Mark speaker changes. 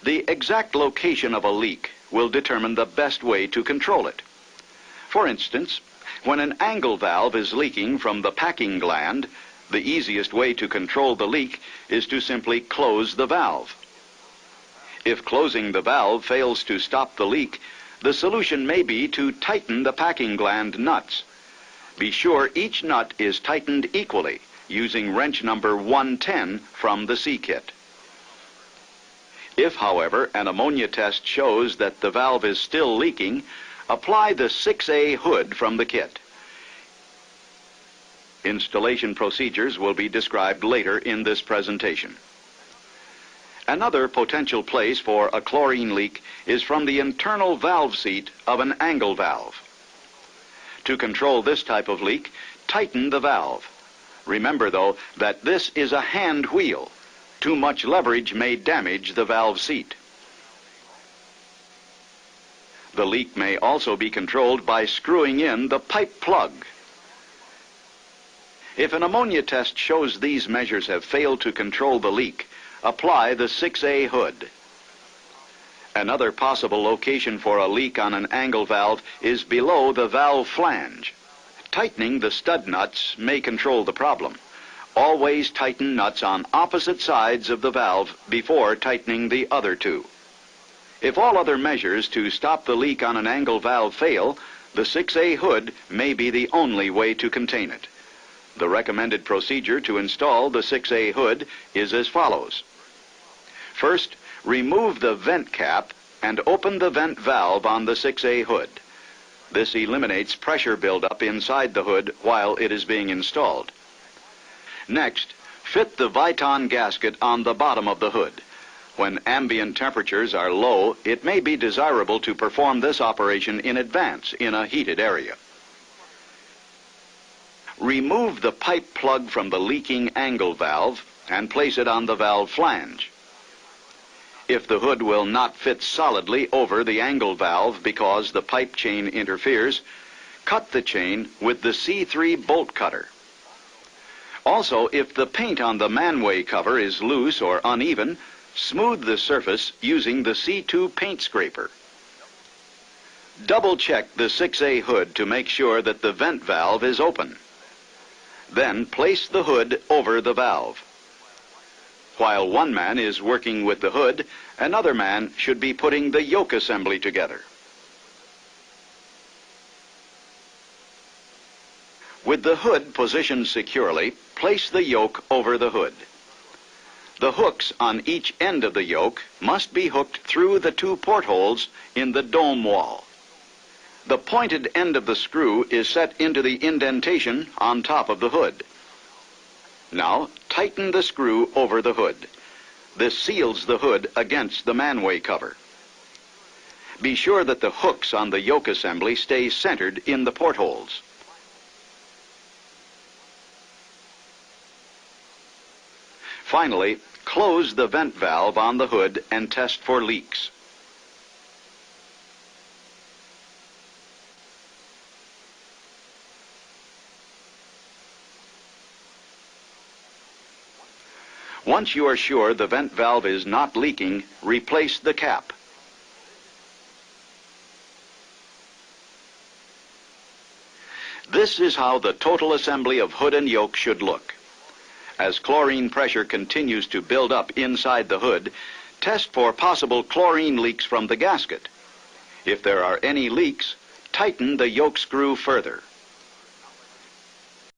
Speaker 1: The exact location of a leak will determine the best way to control it. For instance, when an angle valve is leaking from the packing gland, the easiest way to control the leak is to simply close the valve. If closing the valve fails to stop the leak, the solution may be to tighten the packing gland nuts. Be sure each nut is tightened equally using wrench number 110 from the C-kit. If, however, an ammonia test shows that the valve is still leaking, apply the 6A hood from the kit. Installation procedures will be described later in this presentation. Another potential place for a chlorine leak is from the internal valve seat of an angle valve. To control this type of leak, tighten the valve. Remember, though, that this is a hand wheel. Too much leverage may damage the valve seat. The leak may also be controlled by screwing in the pipe plug. If an ammonia test shows these measures have failed to control the leak, apply the 6A hood. Another possible location for a leak on an angle valve is below the valve flange. Tightening the stud nuts may control the problem. Always tighten nuts on opposite sides of the valve before tightening the other two. If all other measures to stop the leak on an angle valve fail, the 6A hood may be the only way to contain it. The recommended procedure to install the 6A hood is as follows. First, remove the vent cap and open the vent valve on the 6A hood. This eliminates pressure buildup inside the hood while it is being installed. Next, fit the Viton gasket on the bottom of the hood. When ambient temperatures are low, it may be desirable to perform this operation in advance in a heated area. Remove the pipe plug from the leaking angle valve and place it on the valve flange. If the hood will not fit solidly over the angle valve because the pipe chain interferes, cut the chain with the C3 bolt cutter. Also, if the paint on the manway cover is loose or uneven, smooth the surface using the C2 paint scraper. Double check the 6A hood to make sure that the vent valve is open. Then place the hood over the valve. While one man is working with the hood, another man should be putting the yoke assembly together. With the hood positioned securely, place the yoke over the hood. The hooks on each end of the yoke must be hooked through the two portholes in the dome wall. The pointed end of the screw is set into the indentation on top of the hood. Now, tighten the screw over the hood. This seals the hood against the manway cover. Be sure that the hooks on the yoke assembly stay centered in the portholes. Finally, close the vent valve on the hood and test for leaks. Once you are sure the vent valve is not leaking, replace the cap. This is how the total assembly of hood and yoke should look. As chlorine pressure continues to build up inside the hood, test for possible chlorine leaks from the gasket. If there are any leaks, tighten the yoke screw further.